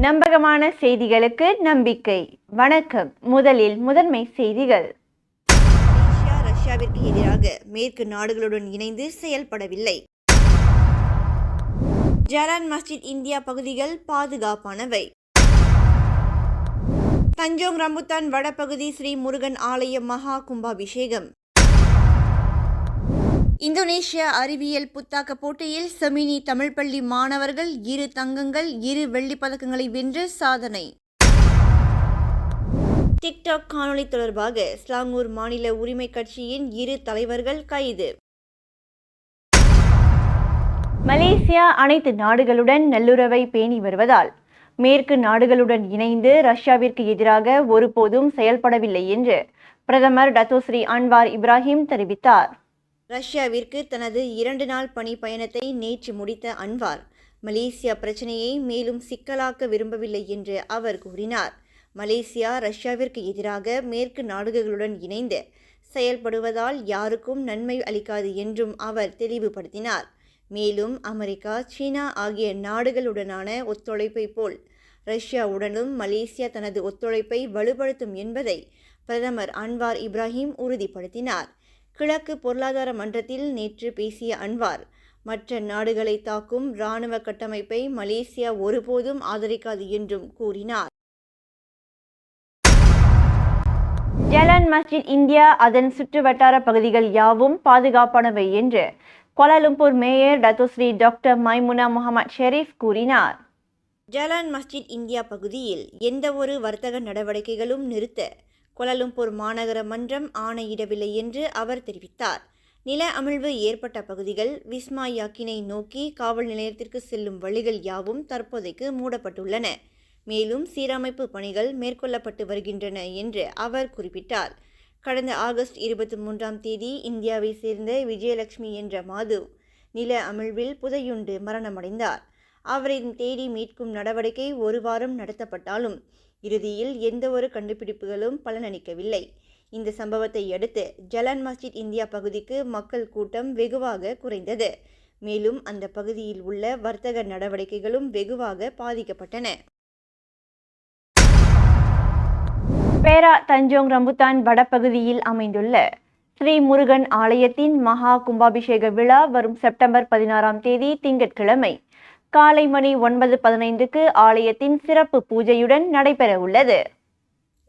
நம்பகமான செய்திகளுக்கு நம்பிக்கை. வணக்கம். முதலில் முதன்மை செய்திகள். ரஷ்யாவிற்கு எதிராக மேற்கு நாடுகளுடன் இணைந்து செயல்படவில்லை. ஜலான் மஸ்ஜித் இந்தியா பகுதிகள் பாதுகாப்பானவை. தஞ்சோங் ரம்புத்தான் வடபகுதி ஸ்ரீ முருகன் ஆலய மகா கும்பாபிஷேகம். இந்தோனேஷியா அறிவியல் புத்தாக்க போட்டியில் செமினி தமிழ் பள்ளி மாணவர்கள் 2 தங்கங்கள் 2 வெள்ளிப் பதக்கங்களை வென்று சாதனை. டிக்டாக் காணொலி தொடர்பாக ஸ்லாங்கூர் மாநில உரிமை கட்சியின் 2 தலைவர்கள் கைது. மலேசியா அனைத்து நாடுகளுடன் நல்லுறவை பேணி வருவதால் மேற்கு நாடுகளுடன் இணைந்து ரஷ்யாவிற்கு எதிராக ஒருபோதும் செயல்படவில்லை என்று பிரதமர் டத்தோஸ்ரீ அன்வார் இப்ராஹிம் தெரிவித்தார். ரஷ்யாவிற்கு தனது 2 நாள் பணி பயணத்தை நேற்று முடித்த அன்வார் மலேசியா பிரச்சினையை மேலும் சிக்கலாக்க விரும்பவில்லை என்று அவர் கூறினார். மலேசியா ரஷ்யாவிற்கு எதிராக மேற்கு நாடுகளுடன் இணைந்து செயல்படுவதால் யாருக்கும் நன்மை அளிக்காது என்றும் அவர் தெளிவுபடுத்தினார். மேலும் அமெரிக்கா, சீனா ஆகிய நாடுகளுடனான ஒத்துழைப்பை போல் ரஷ்யாவுடனும் மலேசியா தனது ஒத்துழைப்பை வலுப்படுத்தும் என்பதை பிரதமர் அன்வார் இப்ராஹிம் உறுதிப்படுத்தினார். கிழக்கு பொருளாதார மன்றத்தில் நேற்று பேசிய அன்வார், மற்ற நாடுகளை தாக்கும் இராணுவ கட்டமைப்பை மலேசியா ஒருபோதும் ஆதரிக்காது என்றும் கூறினார். ஜலான் மஸ்ஜித் இந்தியா அதன் சுற்றுவட்டார பகுதிகள் யாவும் பாதுகாப்பானவை என்று Kuala Lumpur mayor Datuk Seri doctor Maimunah Mohamad Sharif கூறினார். ஜலான் மஸ்ஜித் இந்தியா பகுதியில் எந்தவொரு வர்த்தக நடவடிக்கைகளும் நிறுத்த கோலாலம்பூர் மாநகர மன்றம் ஆணையிடவில்லை என்று அவர் தெரிவித்தார். நில அமிழ்வு ஏற்பட்ட பகுதிகள், விஸ்மா யாக்கினை நோக்கி காவல் நிலையத்திற்கு செல்லும் வழிகள் யாவும் தற்போதைக்கு மூடப்பட்டுள்ளன. மேலும் சீரமைப்பு பணிகள் மேற்கொள்ளப்பட்டு வருகின்றன என்று அவர் குறிப்பிட்டார். கடந்த ஆகஸ்ட் 23ஆம் தேதி இந்தியாவை சேர்ந்த விஜயலட்சுமி என்ற மாது நில அமிழ்வில் புதையுண்டு மரணமடைந்தார். அவரின் தேடி மீட்கும் நடவடிக்கை 1 வாரம் நடத்தப்பட்டாலும் இறுதியில் எந்தவொரு கண்டுபிடிப்புகளும் பலனளிக்கவில்லை. இந்த சம்பவத்தை அடுத்து ஜலான் மஸ்ஜித் இந்தியா பகுதிக்கு மக்கள் கூட்டம் வெகுவாக குறைந்தது. மேலும் அந்த பகுதியில் உள்ள வர்த்தக நடவடிக்கைகளும் வெகுவாக பாதிக்கப்பட்டன. பேரா தஞ்சோங் ரம்புத்தான் வடபகுதியில் அமைந்துள்ள ஸ்ரீ முருகன் ஆலயத்தின் மகா கும்பாபிஷேக விழா வரும் செப்டம்பர் 16ஆம் தேதி திங்கட்கிழமை காலை மணி 9:15க்கு ஆலயத்தின் சிறப்பு பூஜையுடன் நடைபெற உள்ளது.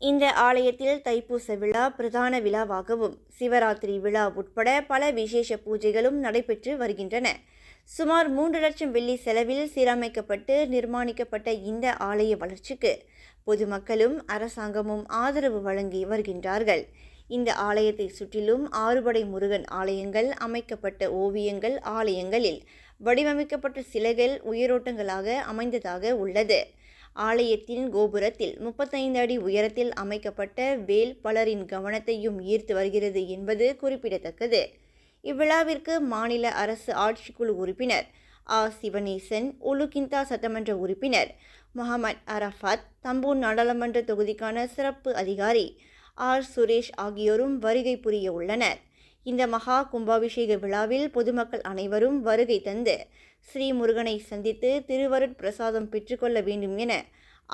இந்த ஆலயத்தில் தைப்பூச விழா பிரதான விழாவாகவும் சிவராத்திரி விழா உட்பட பல விசேஷ பூஜைகளும் நடைபெற்று வருகின்றன. சுமார் 3 லட்சம் வெள்ளி செலவில் சீரமைக்கப்பட்டு நிர்மாணிக்கப்பட்ட இந்த ஆலய வளர்ச்சிக்கு பொதுமக்களும் அரசாங்கமும் ஆதரவு வழங்கி வருகின்றார்கள். இந்த ஆலயத்தை சுற்றிலும் 6 படை முருகன் ஆலயங்கள், அமைக்கப்பட்ட ஓவியங்கள், ஆலயங்களில் வடிவமைக்கப்பட்ட சிலைகள் உயிரோட்டங்களாக அமைந்ததாக உள்ளது. ஆலயத்தின் கோபுரத்தில் 35 அடி உயரத்தில் அமைக்கப்பட்ட வேல் பலரின் கவனத்தையும் ஈர்த்து வருகிறது என்பது குறிப்பிடத்தக்கது. இவ்விழாவிற்கு மாநில அரசு ஆட்சிக்குழு உறுப்பினர் சிவனேசன், உலுகிந்தா சட்டமன்ற உறுப்பினர் முகமது அரஃபாத், தம்பூர் நாடாளுமன்ற தொகுதிக்கான சிறப்பு அதிகாரி சுரேஷ் ஆகியோரும் வருகை புரிய உள்ளனர். இந்த மகா கும்பாபிஷேக விழாவில் பொதுமக்கள் அனைவரும் வருகை தந்து ஸ்ரீ முருகனை சந்தித்து திருவருட் பிரசாதம் பெற்றுக்கொள்ள வேண்டும் என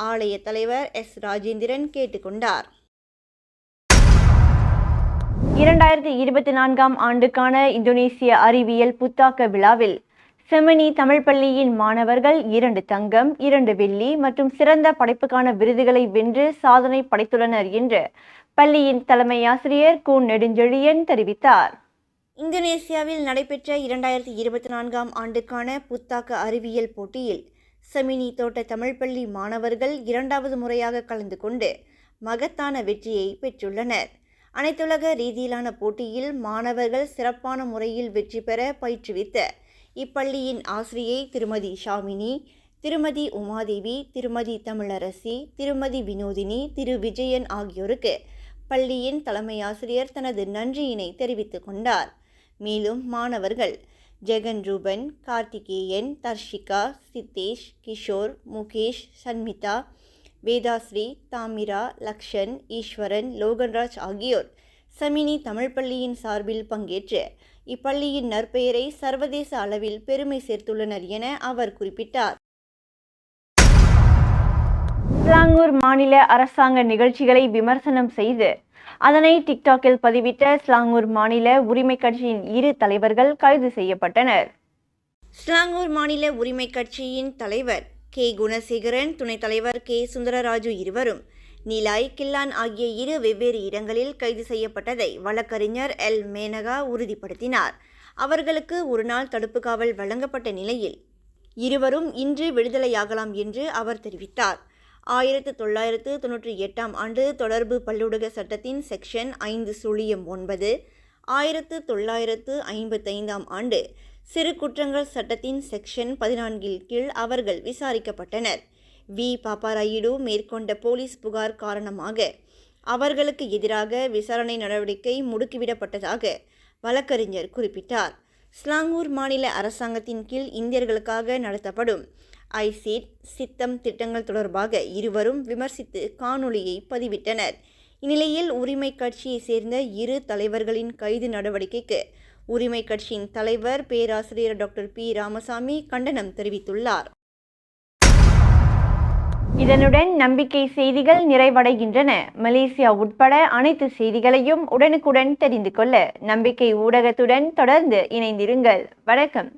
ஆலய தலைவர் ராஜேந்திரன் கேட்டுக்கொண்டார். 2024ஆம் ஆண்டுக்கான இந்தோனேசிய அறிவியல் புத்தாக்க விழாவில் செமினி தமிழ் பள்ளியின் மாணவர்கள் 2 தங்கம் 2 வெள்ளி மற்றும் சிறந்த படைப்புக்கான விருதுகளை வென்று சாதனை படைத்துள்ளனர் என்று பள்ளியின் தலைமை ஆசிரியர் கூன் நெடுஞ்செழியன் தெரிவித்தார். இந்தோனேசியாவில் நடைபெற்ற 2024ஆம் ஆண்டுக்கான புத்தாக்க அறிவியல் போட்டியில் செமினி தோட்ட தமிழ் பள்ளி மாணவர்கள் 2வது முறையாக கலந்து கொண்டு மகத்தான வெற்றியை பெற்றுள்ளனர். அனைத்துலக ரீதியிலான போட்டியில் மாணவர்கள் சிறப்பான முறையில் வெற்றி பெற பயிற்றுவித்த இப்பள்ளியின் ஆசிரியை திருமதி ஷாமினி, திருமதி உமாதேவி, திருமதி தமிழரசி, திருமதி வினோதினி, திரு விஜயன் ஆகியோருக்கு பள்ளியின் தலைமை ஆசிரியர் தனது நன்றியினை தெரிவித்துக் கொண்டார். மேலும் மாணவர்கள் ஜெகன் ரூபன், கார்த்திகேயன், தர்ஷிகா, சித்தேஷ், கிஷோர், முகேஷ், சன்மிதா, வேதாஸ்ரீ, தாமிரா, லக்ஷன், ஈஸ்வரன், லோகன்ராஜ் ஆகியோர் செமினி தமிழ் பள்ளியின் சார்பில் பங்கேற்று இப்பள்ளியின் நற்பெயரை சர்வதேச அளவில் பெருமை சேர்த்துள்ளனர் என அவர் குறிப்பிட்டார். ஸ்லாங்கூர் மாநில அரசாங்க நிகழ்ச்சிகளை விமர்சனம் செய்து அதனை டிக்டாக்கில் பதிவிட்ட ஸ்லாங்கூர் மாநில உரிமை கட்சியின் 2 தலைவர்கள் கைது செய்யப்பட்டனர். ஸ்லாங்கூர் மாநில உரிமை கட்சியின் தலைவர் கே. குணசேகரன், துணைத் தலைவர் கே. சுந்தரராஜு இருவரும் நீலாய், கில்லான் ஆகிய 2 வெவ்வேறு இடங்களில் கைது செய்யப்பட்டதை வழக்கறிஞர் எல். மேனகா உறுதிப்படுத்தினார். அவர்களுக்கு 1 நாள் தடுப்பு காவல் வழங்கப்பட்ட நிலையில் இருவரும் இன்று விடுதலையாகலாம் என்று அவர் தெரிவித்தார். 1998ஆம் ஆண்டு தொடர்பு பல்லூடக சட்டத்தின் செக்ஷன் 5(9), 1955ஆம் ஆண்டு சிறு குற்றங்கள் சட்டத்தின் செக்ஷன் 14 கீழ் அவர்கள் விசாரிக்கப்பட்டனர். வி. பாப்பாராயுடு மேற்கொண்ட போலீஸ் புகார் காரணமாக அவர்களுக்கு எதிராக விசாரணை நடவடிக்கை முடுக்கிவிடப்பட்டதாக வழக்கறிஞர் குறிப்பிட்டார். ஸ்லாங்கூர் மாநில அரசாங்கத்தின் கீழ் இந்தியர்களுக்காக நடத்தப்படும் ஐசிட் சித்தம் திட்டங்கள் தொடர்பாக இருவரும் விமர்சித்து காணொளியை பதிவிட்டனர். இந்நிலையில் உரிமை கட்சியை சேர்ந்த 2 தலைவர்களின் கைது நடவடிக்கைக்கு உரிமை கட்சியின் தலைவர் பேராசிரியர் டாக்டர் பி. ராமசாமி கண்டனம் தெரிவித்துள்ளார். இதனுடன் நம்பிக்கை செய்திகள் நிறைவடைகின்றன. மலேசியா உட்பட அனைத்து செய்திகளையும் உடனுக்குடன் தெரிந்து கொள்ள நம்பிக்கை ஊடகத்துடன் தொடர்ந்து இணைந்திருங்கள். வணக்கம்.